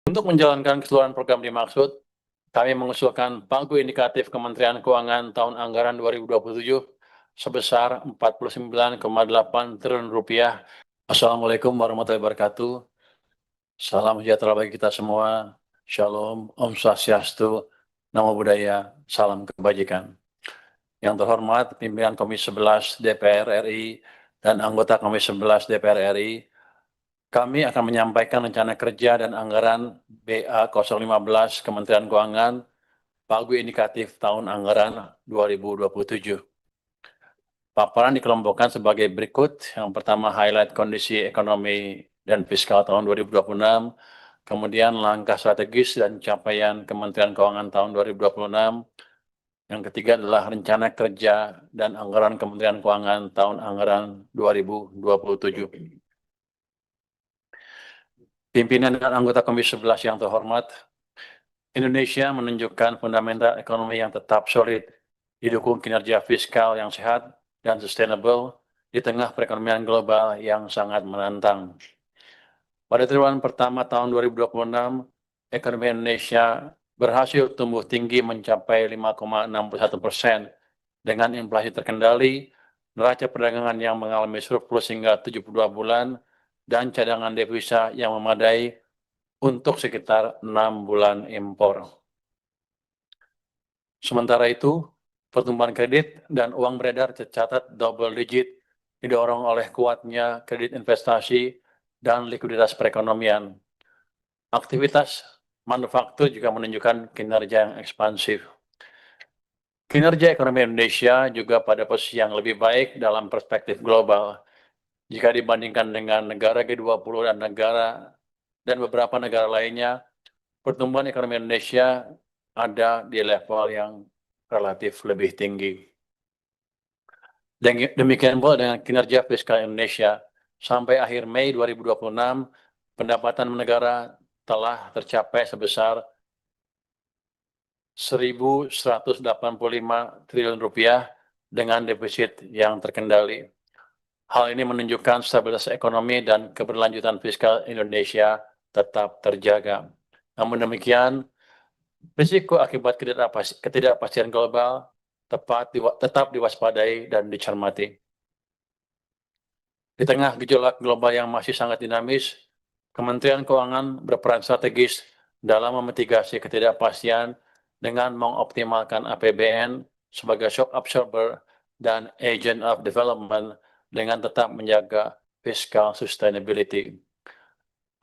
Untuk menjalankan keseluruhan program dimaksud, kami mengusulkan pagu indikatif Kementerian Keuangan tahun anggaran 2027 sebesar Rp49,8 triliun. Assalamualaikum warahmatullahi wabarakatuh. Salam sejahtera bagi kita semua. Shalom, Om Swastiastu, Namo Buddhaya, salam kebajikan. Yang terhormat pimpinan Komisi 11 DPR RI dan anggota Komisi 11 DPR RI, kami akan menyampaikan rencana kerja dan anggaran BA 015 Kementerian Keuangan pagu indikatif tahun anggaran 2027. Paparan dikelompokkan sebagai berikut. Yang pertama, highlight kondisi ekonomi dan fiskal tahun 2026, kemudian langkah strategis dan capaian Kementerian Keuangan tahun 2026, yang ketiga adalah rencana kerja dan anggaran Kementerian Keuangan tahun anggaran 2027. Pimpinan dan anggota Komisi 11 yang terhormat, Indonesia menunjukkan fundamental ekonomi yang tetap solid, didukung kinerja fiskal yang sehat dan sustainable di tengah perekonomian global yang sangat menantang. Pada triwulan pertama tahun 2026, ekonomi Indonesia berhasil tumbuh tinggi mencapai 5,61% dengan inflasi terkendali, neraca perdagangan yang mengalami surplus hingga 72 bulan, dan cadangan devisa yang memadai untuk sekitar 6 bulan impor. Sementara itu, pertumbuhan kredit dan uang beredar tercatat double digit, didorong oleh kuatnya kredit investasi dan likuiditas perekonomian. Aktivitas manufaktur juga menunjukkan kinerja yang ekspansif. Kinerja ekonomi Indonesia juga pada posisi yang lebih baik dalam perspektif global jika dibandingkan dengan negara G20 dan beberapa negara lainnya. Pertumbuhan ekonomi Indonesia ada di level yang relatif lebih tinggi. Demikian pula dengan kinerja fiskal Indonesia. Sampai akhir Mei 2026, pendapatan negara telah tercapai sebesar Rp1.185 triliun dengan defisit yang terkendali. Hal ini menunjukkan stabilitas ekonomi dan keberlanjutan fiskal Indonesia tetap terjaga. Namun demikian, risiko akibat ketidakpastian global tetap diwaspadai dan dicermati. Di tengah gejolak global yang masih sangat dinamis, Kementerian Keuangan berperan strategis dalam memitigasi ketidakpastian dengan mengoptimalkan APBN sebagai shock absorber dan agent of development dengan tetap menjaga fiscal sustainability.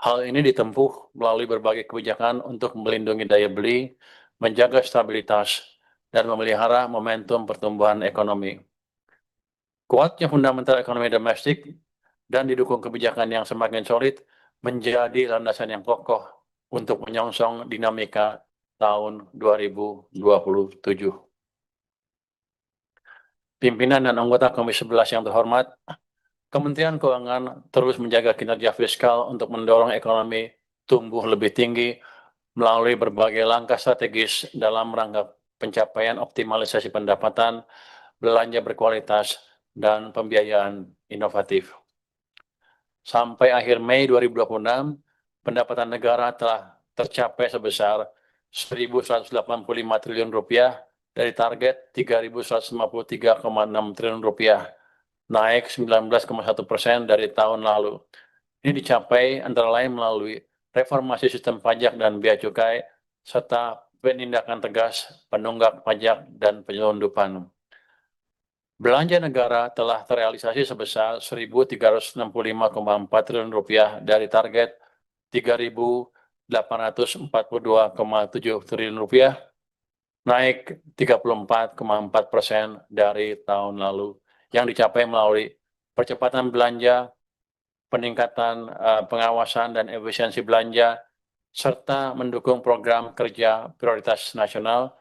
Hal ini ditempuh melalui berbagai kebijakan untuk melindungi daya beli, menjaga stabilitas, dan memelihara momentum pertumbuhan ekonomi. Kuatnya fundamental ekonomi domestik dan didukung kebijakan yang semakin solid menjadi landasan yang kokoh untuk menyongsong dinamika tahun 2027. Pimpinan dan anggota Komisi 11 yang terhormat, Kementerian Keuangan terus menjaga kinerja fiskal untuk mendorong ekonomi tumbuh lebih tinggi melalui berbagai langkah strategis dalam rangka pencapaian optimalisasi pendapatan, belanja berkualitas, dan pembiayaan inovatif. Sampai akhir Mei 2026, pendapatan negara telah tercapai sebesar Rp1.185 triliun dari target Rp3.153,6 triliun, naik 19,1% dari tahun lalu. Ini dicapai antara lain melalui reformasi sistem pajak dan bea cukai, serta penindakan tegas penunggak pajak dan penyelundupan. Belanja negara telah terrealisasi sebesar Rp1.365,4 triliun dari target Rp3.842,7 triliun, naik 34,4% dari tahun lalu, yang dicapai melalui percepatan belanja, peningkatan pengawasan dan efisiensi belanja, serta mendukung program kerja prioritas nasional,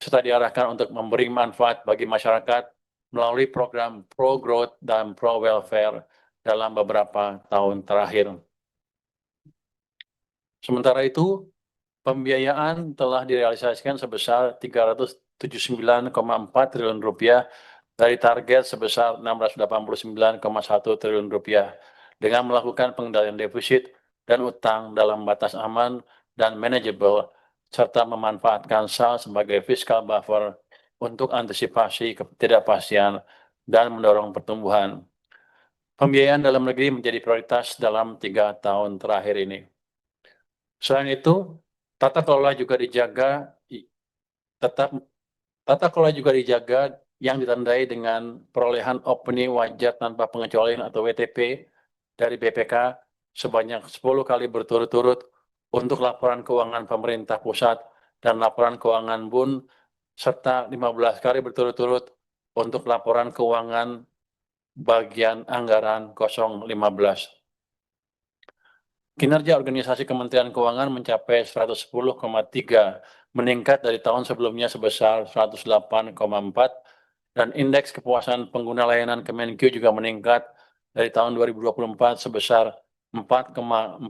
serta diarahkan untuk memberi manfaat bagi masyarakat melalui program pro-growth dan pro-welfare dalam beberapa tahun terakhir. Sementara itu, pembiayaan telah direalisasikan sebesar Rp379,4 triliun dari target sebesar Rp689,1 triliun dengan melakukan pengendalian defisit dan utang dalam batas aman dan manageable, serta memanfaatkan SAL sebagai fiscal buffer untuk antisipasi ketidakpastian dan mendorong pertumbuhan. Pembiayaan dalam negeri menjadi prioritas dalam 3 tahun terakhir ini. Selain itu, tata kelola juga dijaga yang ditandai dengan perolehan opini wajar tanpa pengecualian atau WTP dari BPK sebanyak 10 kali berturut-turut untuk laporan keuangan pemerintah pusat dan laporan keuangan BUN, serta 15 kali berturut-turut untuk laporan keuangan bagian anggaran 015. Kinerja organisasi Kementerian Keuangan mencapai 110,3, meningkat dari tahun sebelumnya sebesar 108,4, dan indeks kepuasan pengguna layanan Kemenkyu juga meningkat dari tahun 2024 sebesar 4,46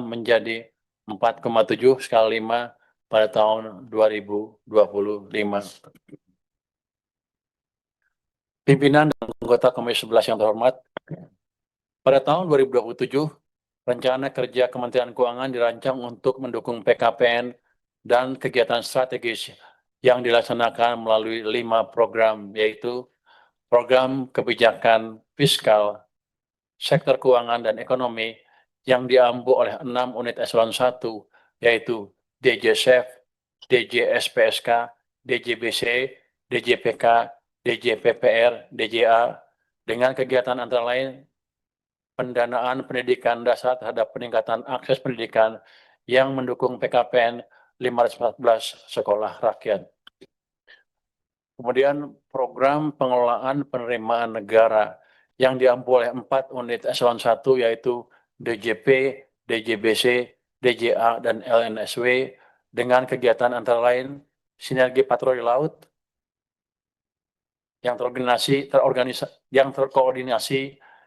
menjadi 4,7 skala 5 pada tahun 2025. Pimpinan dan anggota Komisi 11 yang terhormat, pada tahun 2027, rencana kerja Kementerian Keuangan dirancang untuk mendukung PKPN dan kegiatan strategis yang dilaksanakan melalui 5 program, yaitu program kebijakan fiskal, sektor keuangan dan ekonomi yang diampu oleh 6 unit eselon 1, yaitu DJSEF, DJSPSK, DJBC, DJPK, DJPPR, DJA, dengan kegiatan antara lain pendanaan pendidikan dasar terhadap peningkatan akses pendidikan yang mendukung PKPN 514 sekolah rakyat. Kemudian program pengelolaan penerimaan negara yang diampu oleh 4 unit eselon 1, yaitu DJP, DJBC, DJA, dan LNSW, dengan kegiatan antara lain sinergi patroli laut yang terkoordinasi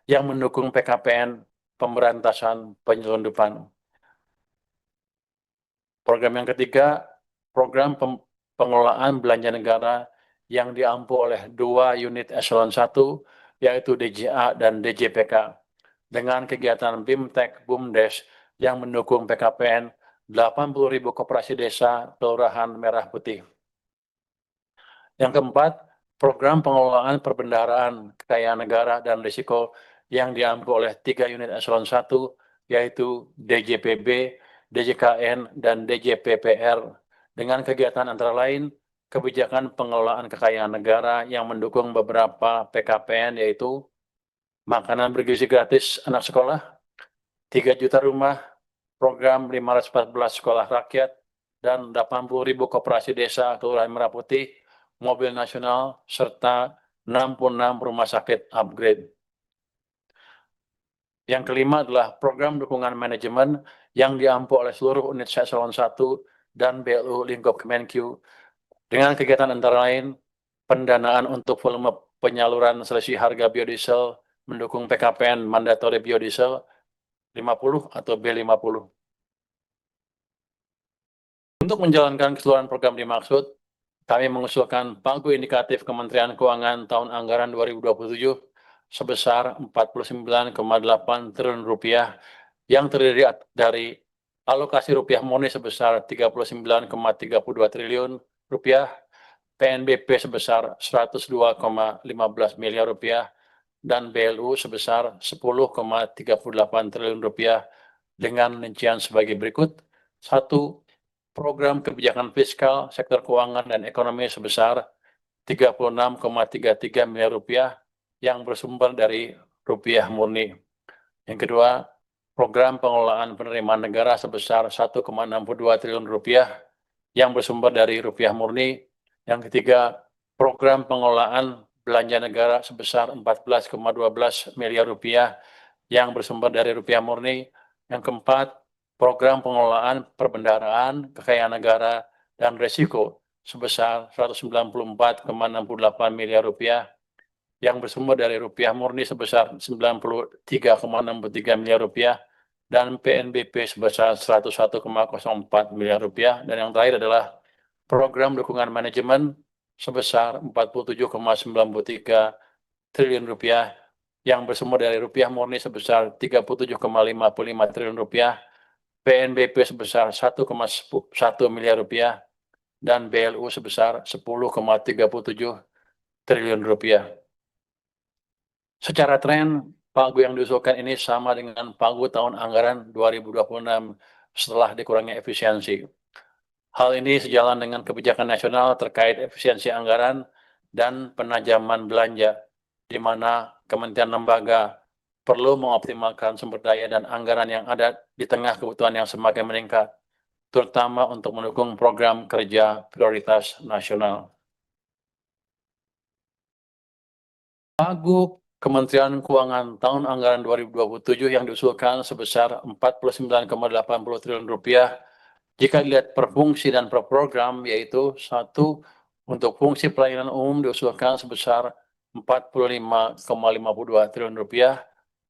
yang mendukung PKPN pemberantasan penyelundupan. Program yang ketiga, program pengelolaan belanja negara yang diampu oleh 2 unit eselon 1, yaitu DJA dan DJPK, dengan kegiatan BIMTEK BUMDes yang mendukung PKPN 80.000 koperasi desa Kelurahan Merah Putih. Yang keempat, program pengelolaan perbendaharaan kekayaan negara dan risiko yang diampu oleh 3 unit eselon 1, yaitu DJPB, DJKN, dan DJPPR, dengan kegiatan antara lain kebijakan pengelolaan kekayaan negara yang mendukung beberapa PKPN, yaitu makanan bergizi gratis anak sekolah, 3 juta rumah, program 514 sekolah rakyat, dan 80.000 koperasi desa Kelurahan Merah Putih, mobil nasional, serta 66 rumah sakit upgrade. Yang kelima adalah program dukungan manajemen yang diampu oleh seluruh unit eselon 1 dan BLU lingkup Kemenkyu, dengan kegiatan antara lain pendanaan untuk volume penyaluran selisih harga biodiesel mendukung PKPN mandatori biodiesel 50 atau B50. Untuk menjalankan keseluruhan program dimaksud, kami mengusulkan pagu indikatif Kementerian Keuangan tahun anggaran 2027 sebesar 49,8 triliun rupiah yang terdiri dari alokasi rupiah murni sebesar 39,32 triliun rupiah, PNBP sebesar 102,15 miliar rupiah, dan BLU sebesar 10,38 triliun rupiah, dengan rincian sebagai berikut. 1. Program kebijakan fiskal sektor keuangan dan ekonomi sebesar 36,33 miliar rupiah yang bersumber dari rupiah murni. Yang kedua, program pengelolaan penerimaan negara sebesar 1,62 triliun rupiah yang bersumber dari rupiah murni. Yang ketiga, program pengelolaan belanja negara sebesar 14,12 miliar rupiah yang bersumber dari rupiah murni. Yang keempat, program pengelolaan perbendaharaan kekayaan negara dan risiko sebesar 194,68 miliar rupiah yang bersumber dari rupiah murni sebesar 93,63 miliar rupiah, dan PNBP sebesar 101,04 miliar rupiah. Dan yang terakhir adalah program dukungan manajemen sebesar 47,93 triliun rupiah yang bersumber dari rupiah murni sebesar 37,55 triliun rupiah, PNBP sebesar 1,1 miliar rupiah, dan BLU sebesar 10,37 triliun rupiah. Secara tren, pagu yang diusulkan ini sama dengan pagu tahun anggaran 2026 setelah dikurangi efisiensi. Hal ini sejalan dengan kebijakan nasional terkait efisiensi anggaran dan penajaman belanja, di mana kementerian lembaga perlu mengoptimalkan sumber daya dan anggaran yang ada di tengah kebutuhan yang semakin meningkat, terutama untuk mendukung program kerja prioritas nasional. Pagu Kementerian Keuangan tahun anggaran 2027 yang diusulkan sebesar 49,80 triliun rupiah jika dilihat per fungsi dan per program, yaitu satu, untuk fungsi pelayanan umum diusulkan sebesar 45,52 triliun rupiah,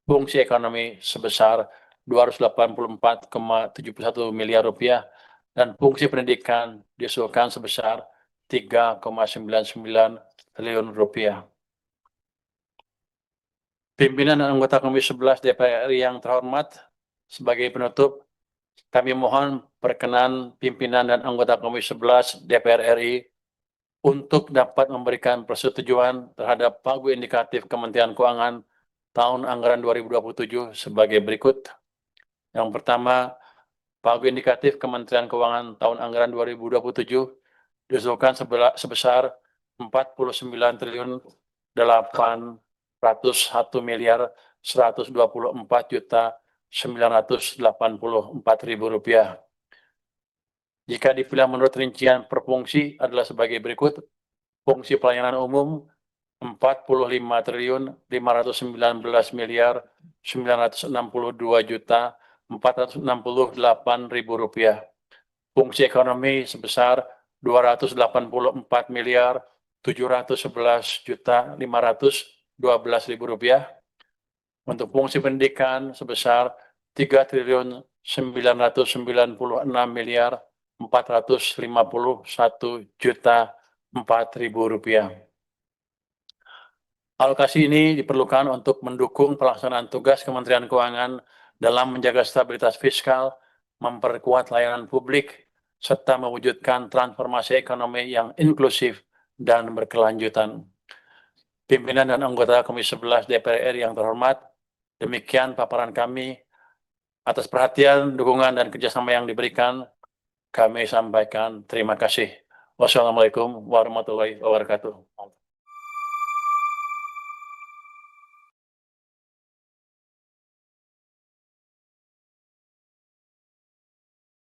fungsi ekonomi sebesar 284,71 miliar rupiah, dan fungsi pendidikan diusulkan sebesar 3,99 triliun rupiah. Pimpinan dan anggota Komisi 11 DPR RI yang terhormat, sebagai penutup, kami mohon perkenan pimpinan dan anggota Komisi 11 DPR RI untuk dapat memberikan persetujuan terhadap pagu indikatif Kementerian Keuangan tahun anggaran 2027 sebagai berikut. Yang pertama, pagu indikatif Kementerian Keuangan tahun anggaran 2027 diusulkan sebesar 49 triliun 801 miliar 124 juta 984 ribu rupiah. Jika dipilih menurut rincian per fungsi adalah sebagai berikut. Fungsi pelayanan umum 45 triliun 519 miliar 962 juta 468 ribu rupiah. Fungsi ekonomi sebesar 284 miliar 711 juta 512 ribu rupiah. Untuk fungsi pendidikan sebesar 3 triliun 996 miliar 451 juta 4.000 rupiah. Alokasi ini diperlukan untuk mendukung pelaksanaan tugas Kementerian Keuangan dalam menjaga stabilitas fiskal, memperkuat layanan publik, serta mewujudkan transformasi ekonomi yang inklusif dan berkelanjutan. Pimpinan dan anggota Komisi 11 DPR RI yang terhormat, demikian paparan kami. Atas perhatian, dukungan, dan kerjasama yang diberikan, kami sampaikan terima kasih. Wassalamualaikum warahmatullahi wabarakatuh.